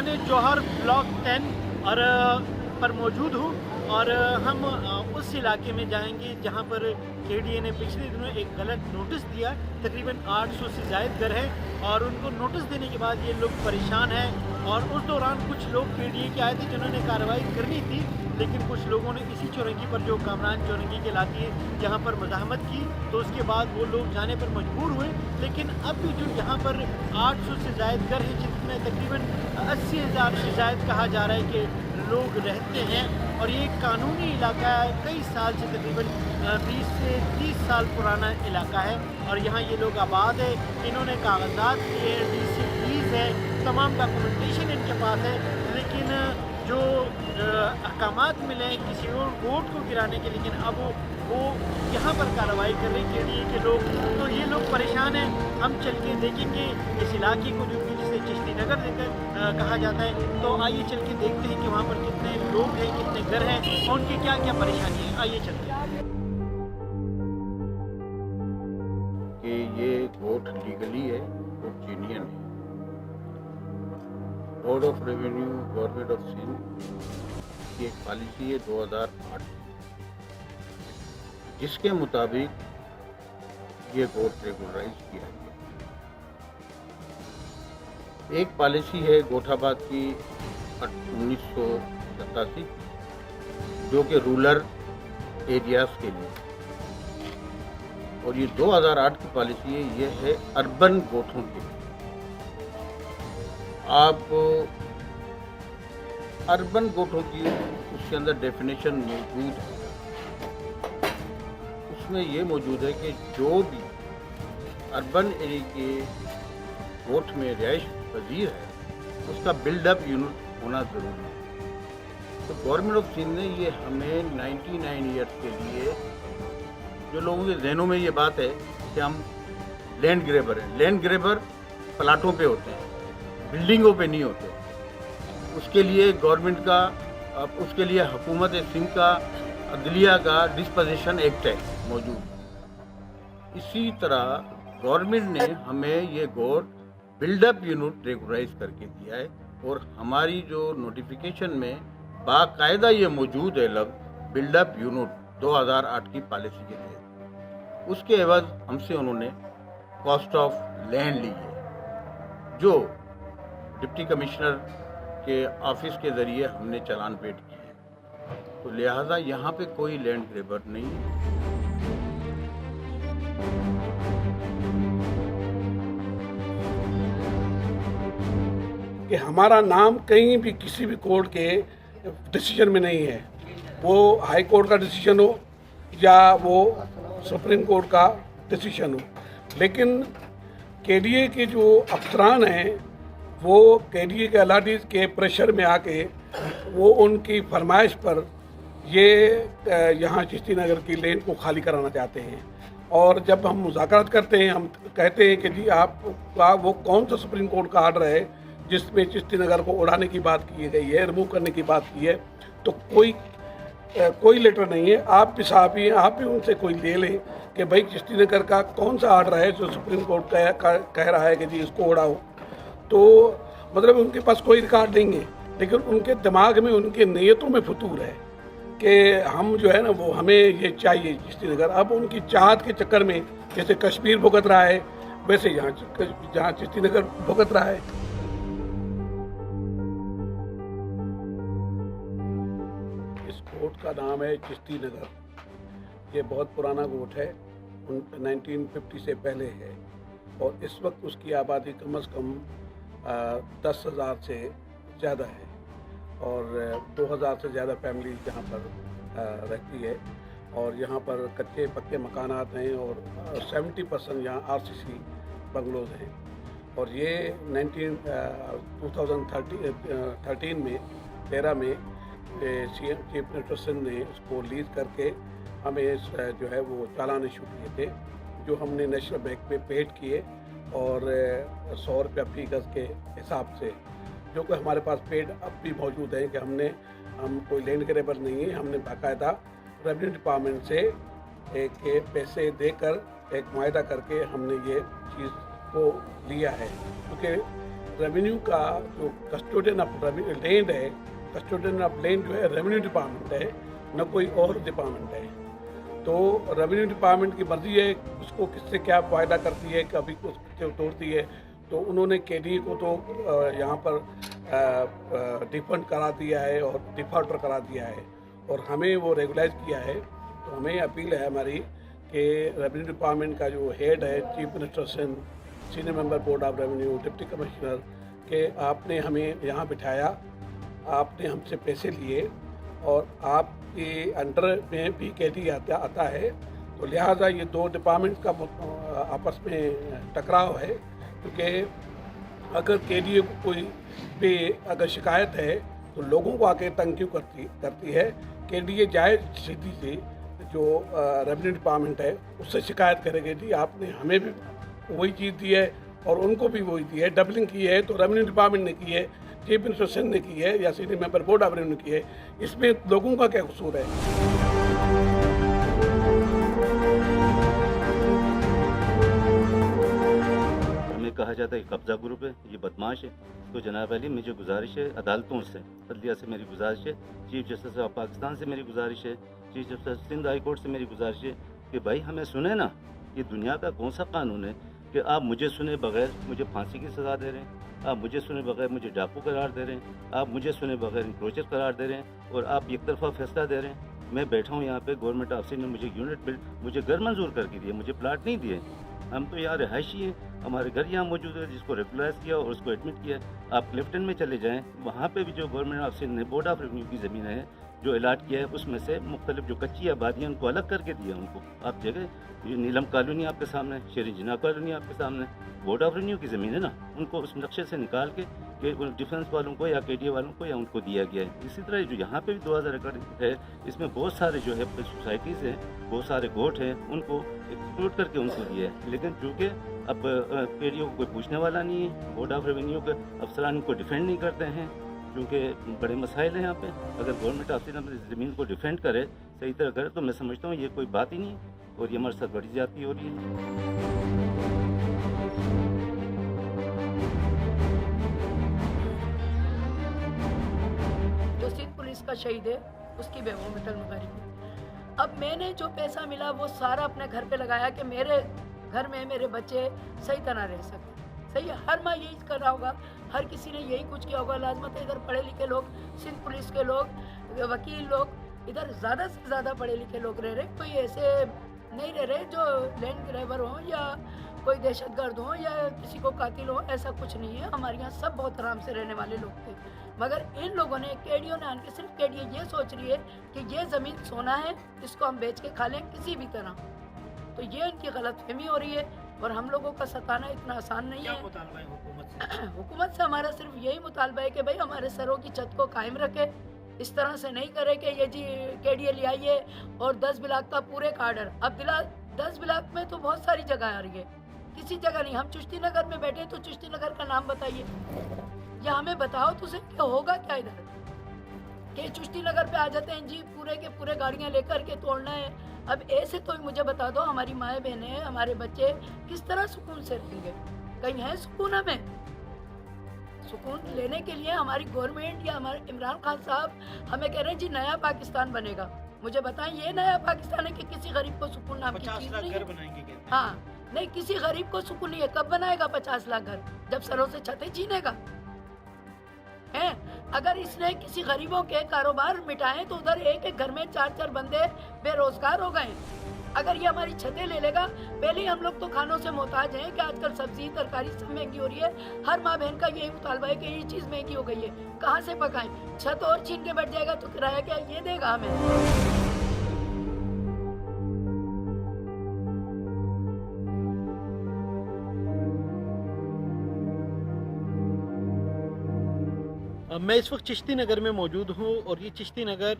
थाने जौहर block 10 और पर मौजूद हूँ और हम उस इलाके में जाएंगे जहाँ पर KDA ने पिछले दिनों एक गलत नोटिस दिया। तकरीबन 800 से ज़ायद घर हैं और उनको नोटिस देने के बाद ये लोग परेशान हैं और उस दौरान कुछ लोग KDA के आए थे जिन्होंने कार्रवाई करनी थी, लेकिन कुछ लोगों ने इसी चौरंगी पर जो कामरान चौरंगी कहलाती है यहाँ पर मज़ाहमत की, तो उसके बाद वो लोग जाने पर मजबूर हुए। लेकिन अब भी जो यहाँ पर 800 से ज़ायद घर हैं जिनमें तकरीबन 80,000 से ज़ायद कहा जा रहा है कि लोग रहते हैं और ये एक कानूनी इलाका है, कई साल से तकरीबन 20 से 30 साल पुराना इलाका है और यहाँ ये लोग आबाद है। इन्होंने कागजात लिए, DC फीस है, तमाम डॉक्यूमेंटेशन इनके पास है, लेकिन जो अहकामात मिले हैं किसी और वोट को गिराने के, लेकिन अब वो यहाँ पर कार्रवाई कर रहे हैं KDA के लोग, तो ये लोग परेशान हैं। हम चल के देखेंगे इस इलाके को जो कि जिसे चिश्ती नगर देकर कहा जाता है, तो आइए चल के देखते हैं कि वहाँ पर कितने लोग हैं, कितने घर हैं और उनकी क्या क्या परेशानी है। आइए चलते हैं। कि ये वोट लीगली है और जेन्युइन है। Board of revenue government of Sindh की एक पॉलिसी है 2008 जिसके मुताबिक ये वोट रेगुलराइज किया गया। एक पॉलिसी है गोठाबाद की 1987 जो कि रूरल एरियाज के लिए, और ये 2008 की पॉलिसी है, ये है अर्बन गोठों के लिए। आप अर्बन गोठों की उसके अंदर डेफिनेशन मौजूद है, उसमें ये मौजूद है कि जो भी अर्बन एरिया के गोठ में रिहाइश पजीर है उसका बिल्डअप यूनिट होना ज़रूरी है। तो गवर्नमेंट ऑफ सिंध ने ये हमें 99 ईयर्स के लिए, जो लोगों के जहनों में ये बात है कि हम लैंड ग्रेबर हैं, लैंड ग्रेबर प्लाटों पे होते हैं, बिल्डिंगों पे नहीं होते। उसके लिए गवर्नमेंट का, उसके लिए हुकूमत सिंध का अदलिया का डिस्पोजिशन एक्ट है मौजूद। इसी तरह गवर्नमेंट ने हमें ये गोट बिल्डअप यूनिट रेगुलराइज करके दिया है और हमारी जो नोटिफिकेशन में बाकायदा ये मौजूद है लफ्ज़ बिल्डअप यूनिट 2008 की पॉलिसी के तहत। उसके एवज हमसे उन्होंने कॉस्ट ऑफ लैंड ली है, जो डिप्टी कमिश्नर के ऑफिस के ज़रिए हमने चालान पेड किए हैं। तो लिहाजा यहाँ पे कोई लैंड ग्रेबर नहीं है। कि हमारा नाम कहीं भी किसी भी कोर्ट के डिसीजन में नहीं है, वो हाई कोर्ट का डिसीजन हो या वो सुप्रीम कोर्ट का डिसीजन हो, लेकिन KDA के जो अफसरान हैं वो KDA के अलाटीज के प्रेशर में आके वो उनकी फरमाइश पर ये यहाँ चिश्ती नगर की लैंड को खाली कराना चाहते हैं। और जब हम मुज़ाकरात करते हैं, हम कहते हैं कि जी आपका वो कौन सा सुप्रीम कोर्ट का आर्डर है जिसमें चिश्ती नगर को उड़ाने की बात की गई है, रिमूव करने की बात की है, तो कोई लेटर नहीं है। आप भी साहब ही, आप भी उनसे कोई ले लें कि भाई चिश्ती नगर का कौन सा आर्डर है जो सुप्रीम कोर्ट कह रहा है कि जी इसको उड़ाओ। तो मतलब उनके पास कोई रिकॉर्ड नहीं है, लेकिन उनके दिमाग में, उनके नीयतों में फतूर है कि हम जो है ना वो हमें ये चाहिए चिश्ती नगर। अब उनकी चाहत के चक्कर में जैसे कश्मीर भुगत रहा है, वैसे जहाँ चिश्ती नगर भुगत रहा है। इस कोर्ट का नाम है चिश्ती नगर। ये बहुत पुराना कोर्ट है, 1950 से पहले है और इस वक्त उसकी आबादी कम से कम 10,000 से ज़्यादा है और 2,000 से ज़्यादा फैमिली यहाँ पर रहती है और यहाँ पर कच्चे पक्के मकानात हैं और 70% यहाँ RCC बंगलोज हैं। और ये 13 में CM चीफ मिनिस्टर सिंध ने इसको लीज करके हमें जो है वो चालान इशू किए थे, जो हमने नेशनल बैंक में पेड किए और 100 रुपया फी गज के हिसाब से, जो कि हमारे पास पेड अब भी मौजूद है कि हम कोई लैंड ग्रेबर नहीं है। हमने बाकायदा रेवेन्यू डिपार्टमेंट से एक पैसे देकर एक मुआहदा करके हमने ये चीज़ को लिया है, क्योंकि रेवेन्यू का जो कस्टोडियन ऑफ लैंड है, कस्टोडियन ऑफ लैंड जो है रेवेन्यू डिपार्टमेंट है, न कोई और डिपार्टमेंट है। तो रेवेन्यू डिपार्टमेंट की मर्जी है उसको किससे क्या वायदा करती है, कभी कुछ तोड़ती है। तो उन्होंने केडीए को तो यहाँ पर डिफंड करा दिया है और डिफॉल्टर करा दिया है, और हमें वो रेगुलाइज किया है। तो हमें अपील है हमारी कि रेवेन्यू डिपार्टमेंट का जो हेड है, chief minister Singh, senior member board of revenue, deputy commissioner, के आपने हमें यहाँ बिठाया, आपने हमसे पैसे लिए और आपके अंडर में भी केडी आता है, तो लिहाजा ये दो डिपार्टमेंट का आपस में टकराव है। क्योंकि अगर केडीए को कोई पे अगर शिकायत है तो लोगों को आके तंग क्यों करती है। केडीए जाए सीधी से जो रेवेन्यू डिपार्टमेंट है उससे शिकायत करेगी, जी आपने हमें भी वही चीज़ दी है और उनको भी वही दी है, डबलिंग की है तो रेवेन्यू डिपार्टमेंट ने की है, चीफ मिनिस्टर सिंह ने की है या senior member board of revenue ने की है, इसमें लोगों का क्या कसूर है। कहा जाता है कब्जा ग्रुप है, ये बदमाश है। तो जनाब अली मुझे गुजारिश है अदालतों से, अदलिया से मेरी गुजारिश है, चीफ जस्टिस ऑफ पाकिस्तान से मेरी गुजारिश है, chief justice Sindh high court से मेरी गुजारिश है कि भाई हमें सुने ना, ये दुनिया का कौन सा कानून है कि आप मुझे सुने बगैर मुझे फांसी की सज़ा दे रहे हैं, आप मुझे सुने बगैर मुझे डाकू करार दे रहे हैं, आप मुझे सुने बगैर इंक्रोचर करार दे रहे हैं और आप एक तरफा फैसला दे रहे हैं। मैं बैठा हूँ यहाँ पे, गवर्नमेंट ऑफिसर ने मुझे यूनिट बिल्ड, मुझे घर मंजूर करके दिए, मुझे प्लाट नहीं दिए। हम तो यहाँ रिहायशी हैं, हमारे घर यहाँ मौजूद है जिसको रेगुलराइज किया और उसको एडमिट किया। आप क्लिफ्टन में चले जाएँ, वहाँ पे भी जो गवर्नमेंट ऑफिसर ने बोर्ड ऑफ रेवेन्यू की ज़मीन है जो अलाट किया है उसमें से मुख्तलिफ जो कच्ची आबादियाँ उनको अलग करके दिया उनको। आप जगह ये नीलम कॉलोनी आपके सामने, शेर जिना कॉलोनी आपके सामने, बोर्ड ऑफ रेवेन्यू की ज़मीन है ना, उनको उस नक्शे से निकाल के डिफेंस वालों को या केडीए वालों को या उनको दिया गया है। इसी तरह जो यहाँ पे भी 2000 एकड़ है, इसमें बहुत सारे जो है सोसाइटीज़ हैं, बहुत सारे गोट हैं, उनको एक्सप्लोर करके उनको दिया है। लेकिन चूँकि अब केडीए को कोई पूछने वाला नहीं है, बोर्ड ऑफ रेवेन्यू के अफसरान इनको डिफेंड नहीं करते हैं, क्योंकि बड़े मसाइल हैं यहाँ पे। अगर गवर्नमेंट ऑफिसर अपनी ज़मीन को डिफेंड करे, सही तरह करे, तो मैं समझता हूँ ये कोई बात ही नहीं और ये हमारे साथ बड़ी ज़्यादती हो रही है। जो सिंध पुलिस का शहीद है उसकी बेगम मित्तल मुबारक। अब मैंने जो पैसा मिला वो सारा अपने घर पे लगाया कि मेरे घर में मेरे बच्चे सही तरह रह सकें। सही है, हर माँ यही कर रहा होगा, हर किसी ने यही कुछ किया होगा। लाजमत है इधर पढ़े लिखे लोग, सिंध पुलिस के लोग, वकील लोग, इधर ज़्यादा से ज़्यादा पढ़े लिखे लोग रह रहे, कोई ऐसे नहीं रह रहे जो लैंड ग्रैबर हों या कोई दहशतगर्द हों या किसी को कातिल हो, ऐसा कुछ नहीं है। हमारे यहाँ सब बहुत आराम से रहने वाले लोग थे, मगर इन लोगों ने, केडीओ ने आके, सिर्फ केडीओ ये सोच रही है कि ये ज़मीन सोना है, इसको हम बेच के खा लें किसी भी तरह। तो ये इनकी गलतफहमी हो रही है और हम लोगों का सताना इतना आसान नहीं है। हुकूमत से हमारा सिर्फ यही मुतालबा है कि भाई हमारे सरों की छत को कायम रखे, इस तरह से नहीं करे कि ये जी केडीए ले आइए और 10 ब्लॉक का पूरे का आर्डर। अब 10 ब्लॉक में तो बहुत सारी जगह आ रही है, किसी जगह नहीं। हम चिश्ती नगर में बैठे तो चिश्ती नगर का नाम बताइए या हमें बताओ तो सही कि होगा क्या इधर कि चिश्ती नगर पे आ जाते हैं जी पूरे के पूरे गाड़ियाँ लेकर के तोड़ना है। अब ऐसे तो मुझे बता दो, हमारी माएँ बहनें, हमारे बच्चे किस तरह सुकून से रहेंगे? कहीं है सुकून? हमें सुकून लेने के लिए हमारी गवर्नमेंट या हमारे इमरान खान साहब हमें कह रहे हैं जी नया पाकिस्तान बनेगा। मुझे बताएं ये नया पाकिस्तान है कि किसी गरीब को सुकून नाम की चीज नहीं है? हाँ, नहीं, किसी गरीब को सुकून नहीं है। कब बनाएगा 50 लाख घर? जब सरों से छतें छीनेगा है। अगर इसने किसी गरीबों के कारोबार मिटाए तो उधर एक एक घर में 4-4 बंदे बेरोजगार हो गए। अगर ये हमारी छतें ले लेगा, पहले ही हम लोग तो खानों से मोहताज हैं कि आजकल सब्जी तरकारी सब महंगी हो रही है। हर माँ बहन का यही मुतालबा है कि ये चीज़ महंगी हो गई है, कहाँ से पकाएं? छत और छीन के बैठ जाएगा तो किराया क्या ये देगा हमें? मैं इस वक्त चिश्ती नगर में मौजूद हूँ और ये चिश्ती नगर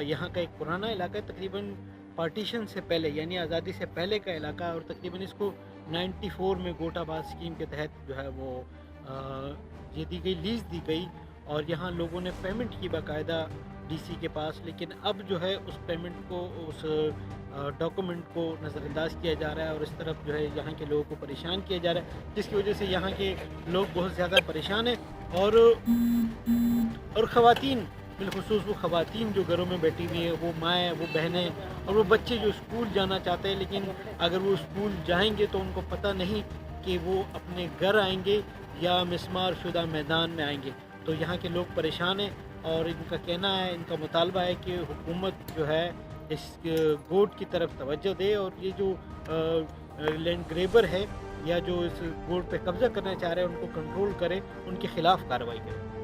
यहाँ का एक पुराना इलाका है, तकरीबन पार्टीशन से पहले यानी आज़ादी से पहले का इलाका, और तकरीबन इसको 94 में गोटाबाद स्कीम के तहत जो है वो ये दी गई, लीज़ दी गई और यहाँ लोगों ने पेमेंट की बाकायदा DC کے پاس، لیکن اب جو ہے اس پیمنٹ کو، اس ڈاکومنٹ کو نظر انداز کیا جا رہا ہے اور اس طرف جو ہے یہاں کے لوگوں کو پریشان کیا جا رہا ہے، جس کی وجہ سے یہاں کے لوگ بہت زیادہ پریشان ہیں، اور خواتین، بالخصوص وہ خواتین جو گھروں میں بیٹھی ہوئی ہیں، وہ مائیں، وہ بہنیں اور وہ بچے جو اسکول جانا چاہتے ہیں، لیکن اگر وہ اسکول جائیں گے تو ان کو پتہ نہیں کہ وہ اپنے گھر آئیں گے یا مسمار شدہ میدان میں آئیں گے. تو یہاں کے لوگ پریشان ہیں اور ان کا کہنا ہے، ان کا مطالبہ ہے کہ حکومت جو ہے اس گوٹ کی طرف توجہ دے اور یہ جو لینڈ گریبر ہے یا جو اس گوٹ پہ قبضہ کرنا چاہ رہے ہیں ان کو کنٹرول کرے، ان کے خلاف کارروائی کرے.